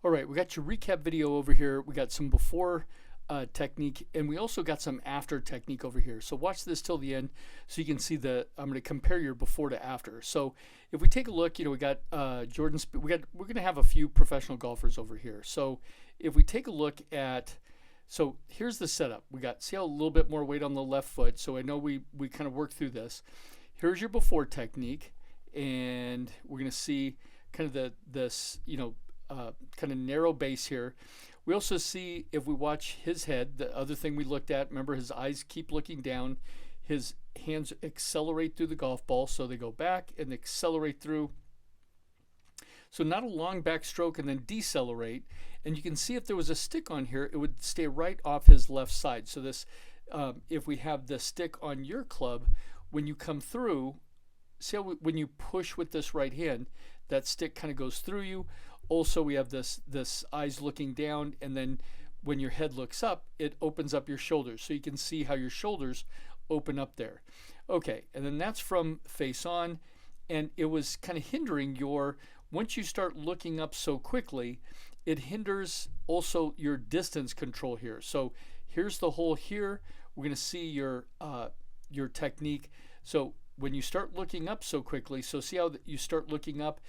All right, we got your recap video over here. We got some before technique, and we also got some after technique over here. So watch this till the end so you can see I'm going to compare your before to after. So if we take a look, we got Jordan, we're going to have a few professional golfers over here. So if we take a look at, so here's the setup. We got, see how a little bit more weight on the left foot. So I know we kind of worked through this. Here's your before technique, and we're going to see kind of this, kind of narrow base here. We also see, if we watch his head, the other thing we looked at, remember his eyes keep looking down, his hands accelerate through the golf ball, so they go back and accelerate through. So not a long backstroke and then decelerate. And you can see if there was a stick on here, it would stay right off his left side. So this, if we have the stick on your club, when you come through, see how when you push with this right hand, that stick kind of goes through you. Also, we have this eyes looking down, and then when your head looks up, it opens up your shoulders. So you can see how your shoulders open up there. Okay, and then that's from face on, and it was kind of hindering your, once you start looking up so quickly, it hinders also your distance control here. So here's the hole here. We're going to see your technique. So when you start looking up so quickly, so see how you start looking up,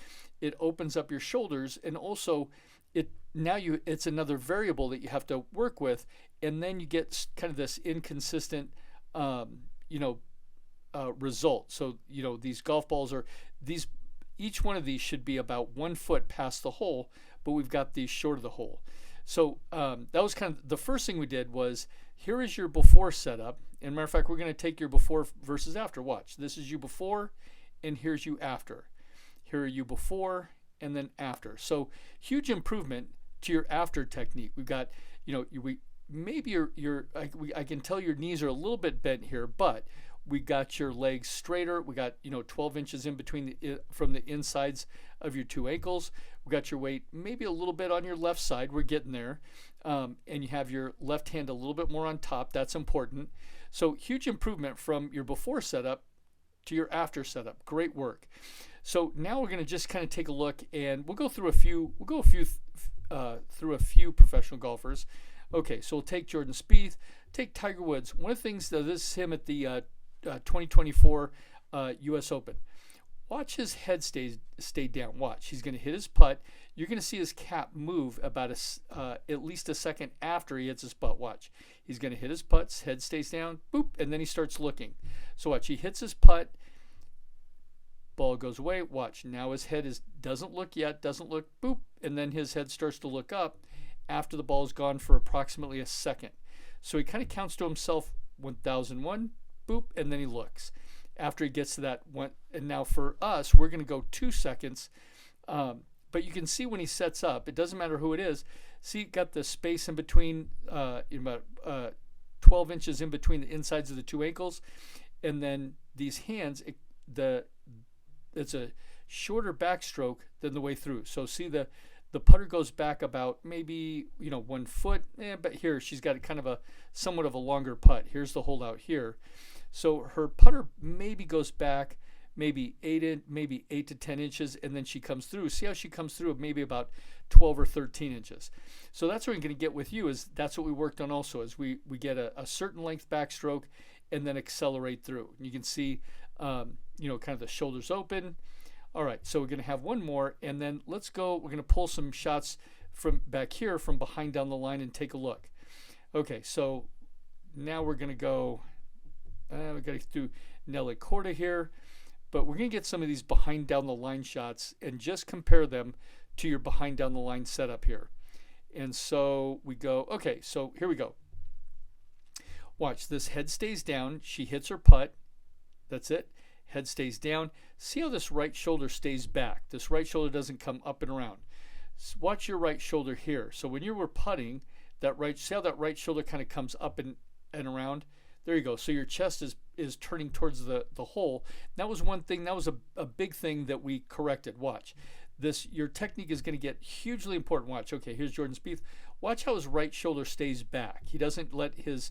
it opens up your shoulders, and also it's another variable that you have to work with, and then you get kind of this inconsistent result. So these golf balls are each one of these should be about 1 foot past the hole, but we've got these short of the hole. So that was kind of the first thing we did. Was here is your before setup, and matter of fact, we're going to take your before versus after. Watch, this is you before, and here's you after. Here are you before and then after. So huge improvement to your after technique. We've got, maybe I can tell your knees are a little bit bent here, but we got your legs straighter. We got 12 inches in between from the insides of your two ankles. We got your weight maybe a little bit on your left side. We're getting there, and you have your left hand a little bit more on top. That's important. So huge improvement from your before setup to your after setup. Great work. So now we're going to just kind of take a look, and we'll go through a few. Through a few professional golfers. Okay, so we'll take Jordan Spieth, take Tiger Woods. One of the things that this is him at the 2024 U.S. Open. Watch his head stay down. Watch, he's going to hit his putt. You're going to see his cap move about at least a second after he hits his putt. Watch, he's going to hit his putt. His head stays down. Boop, and then he starts looking. So watch, he hits his putt. Ball goes away. Watch, now his head doesn't look yet. Doesn't look. Boop, and then his head starts to look up after the ball's gone for approximately a second. So he kind of counts to himself 1001. Boop, and then he looks after he gets to that one. And now for us, we're going to go 2 seconds. But you can see when he sets up, it doesn't matter who it is. See, got the space in between, about 12 inches in between the insides of the two ankles, and then these hands. It's a shorter backstroke than the way through. So see the putter goes back about maybe 1 foot, but here she's got kind of somewhat of a longer putt. Here's the hole out here. So her putter maybe goes back maybe 8 to 10 inches, and then she comes through. See how she comes through maybe about 12 or 13 inches. So that's what we're going to get with you. That's what we worked on also, is we get a certain length backstroke and then accelerate through. And you can see kind of the shoulders open. All right, so we're going to have one more, and then let's go. We're going to pull some shots from back here from behind down the line and take a look. Okay, so now we're going to go. We got to do Nelly Corda here, but we're going to get some of these behind down the line shots and just compare them to your behind down the line setup here. And so we go. Okay, so here we go. Watch, this head stays down. She hits her putt. That's it. Head stays down. See how this right shoulder stays back. This right shoulder doesn't come up and around. Watch your right shoulder here. So when you were putting, see how that right shoulder kind of comes up and around? There you go. So your chest is turning towards the hole. That was one thing. That was a big thing that we corrected. Watch. Your technique is going to get hugely important. Watch. Okay, here's Jordan Spieth. Watch how his right shoulder stays back. He doesn't let his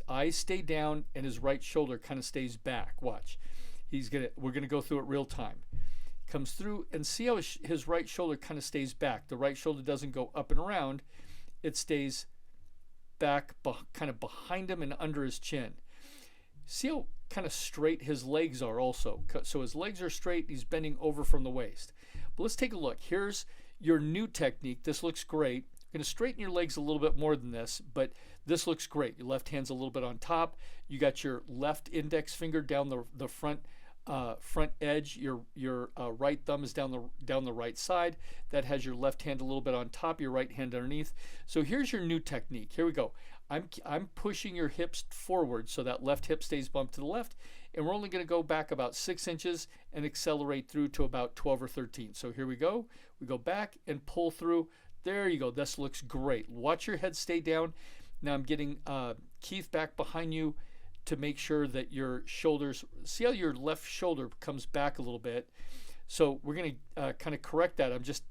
eyes stay down, and his right shoulder kind of stays back. Watch. We're gonna go through it real time. comes through, and see how his right shoulder kind of stays back. The right shoulder doesn't go up and around. It stays back, kind of behind him and under his chin. See how kind of straight his legs are also. So his legs are straight. He's bending over from the waist. But let's take a look. Here's your new technique. This looks great. You're going to straighten your legs a little bit more than this, but this looks great. Your left hand's a little bit on top. You got your left index finger down the front edge. Your right thumb is down the right side. That has your left hand a little bit on top, your right hand underneath. So here's your new technique. Here we go. I'm pushing your hips forward so that left hip stays bumped to the left, and we're only going to go back about 6 inches and accelerate through to about 12 or 13. So here we go. We go back and pull through. There you go. This looks great. Watch your head stay down. Now I'm getting Keith back behind you to make sure that your shoulders, see how your left shoulder comes back a little bit. So we're going to kind of correct that. I'm just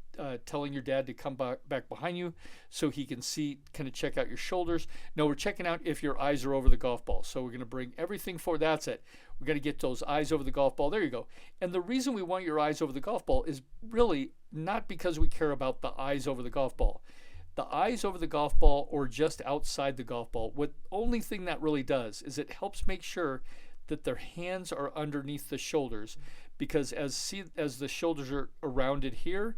telling your dad to come back behind you so he can see, kind of check out your shoulders. No, we're checking out if your eyes are over the golf ball. So we're going to bring everything forward. That's it. We're going to get those eyes over the golf ball. There you go. And the reason we want your eyes over the golf ball is really not because we care about the eyes over the golf ball. The eyes over the golf ball or just outside the golf ball, what only thing that really does is it helps make sure that their hands are underneath the shoulders, because as the shoulders are rounded here,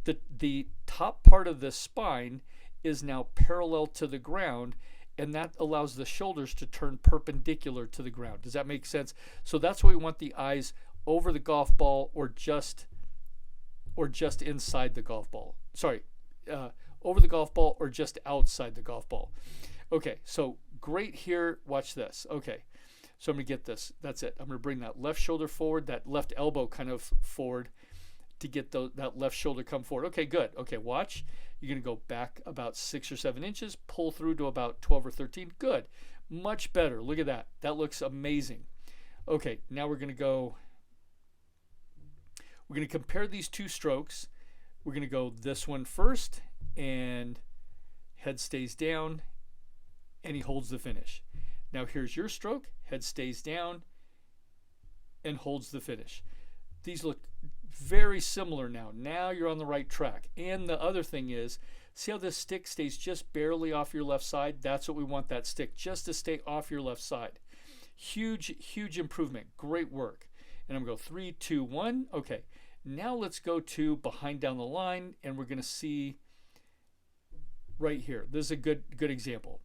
the top part of the spine is now parallel to the ground, and that allows the shoulders to turn perpendicular to the ground. Does that make sense? So that's why we want the eyes over the golf ball or just inside the golf ball. Sorry, over the golf ball or just outside the golf ball. Okay, so great here. Watch this. Okay, so I'm going to get this. That's it. I'm going to bring that left shoulder forward, that left elbow kind of forward to get that left shoulder come forward. Okay, good. Okay, watch. You're going to go back about 6 or 7 inches, pull through to about 12 or 13. Good. Much better. Look at that. That looks amazing. Okay, now we're going to compare these two strokes. We're going to go this one first, and head stays down, and he holds the finish. Now here's your stroke. Head stays down and holds the finish. These look very similar now. Now you're on the right track. And the other thing is, see how this stick stays just barely off your left side? That's what we want, that stick just to stay off your left side. Huge, huge improvement. Great work. And I'm going to go 3, 2, 1. Okay. Now let's go to behind down the line, and we're going to see right here. This is a good example.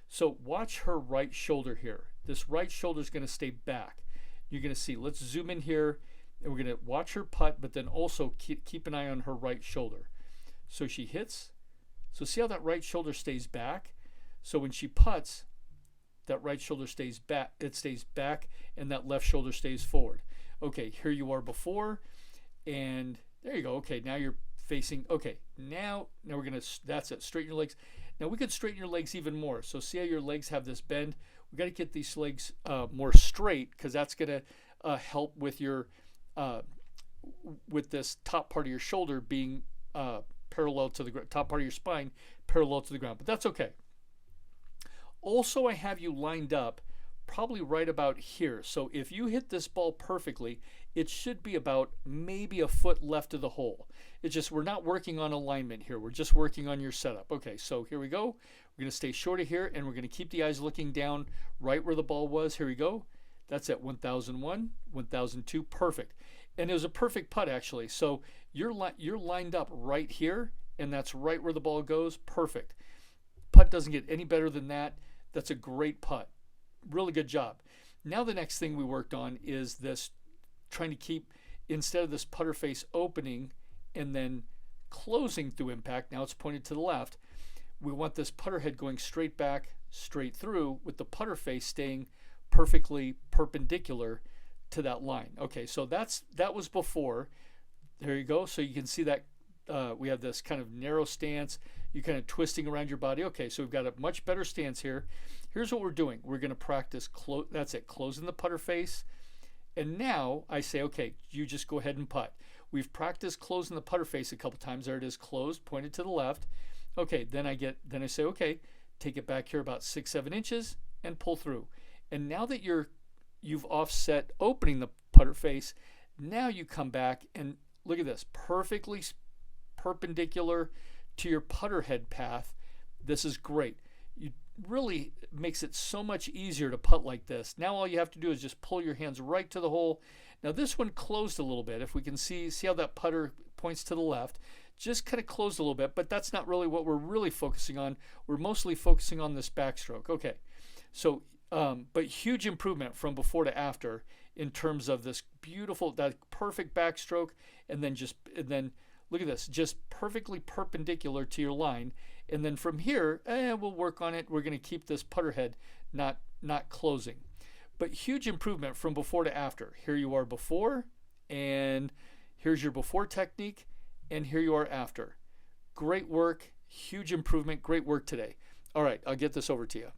So watch her right shoulder here. This right shoulder is going to stay back. You're going to see, let's zoom in here, and we're going to watch her putt, but then also keep an eye on her right shoulder. So she hits. So see how that right shoulder stays back? So when she putts, that right shoulder stays back. It stays back, and that left shoulder stays forward. Okay, here you are before, and there you go. Okay, now you're facing. Okay, now we're going to, that's it, straighten your legs. Now we could straighten your legs even more. So see how your legs have this bend? We got to get these legs more straight, because that's going to help with your with this top part of your shoulder being parallel to the top part of your spine parallel to the ground. But that's okay. Also, I have you lined up probably right about here. So if you hit this ball perfectly, it should be about maybe a foot left of the hole. It's just we're not working on alignment here. We're just working on your setup. Okay, so here we go. We're going to stay short of here, and we're going to keep the eyes looking down right where the ball was. Here we go. That's at 1001, 1002, perfect. And it was a perfect putt, actually. So you're lined up right here, and that's right where the ball goes. Perfect. Putt doesn't get any better than that. That's a great putt. Really good job. Now the next thing we worked on is this, trying to keep, instead of this putter face opening and then closing through impact, now it's pointed to the left, we want this putter head going straight back, straight through, with the putter face staying perfectly perpendicular to that line. Okay, so that was before. There you go. So you can see that we have this kind of narrow stance. You're kind of twisting around your body. Okay, so we've got a much better stance here. Here's what we're doing. We're going to practice, that's it, closing the putter face. And now I say, okay, you just go ahead and putt. We've practiced closing the putter face a couple times. There it is, closed, pointed to the left. Okay, then I say, okay, take it back here about 6, 7 inches and pull through. And now that you've offset opening the putter face, Now you come back and look at this, perfectly perpendicular to your putter head path. This is great. You really makes it so much easier to putt like this. Now all you have to do is just pull your hands right to the hole. Now this one closed a little bit. If we can see how that putter points to the left, just kind of closed a little bit, but that's not really what we're really focusing on. We're mostly focusing on this backstroke. Okay, so but huge improvement from before to after in terms of this beautiful, that perfect backstroke, and then look at this, just perfectly perpendicular to your line. And then from here, we'll work on it. We're going to keep this putter head not closing. But huge improvement from before to after. Here you are before, and here's your before technique, and here you are after. Great work, huge improvement, great work today. All right, I'll get this over to you.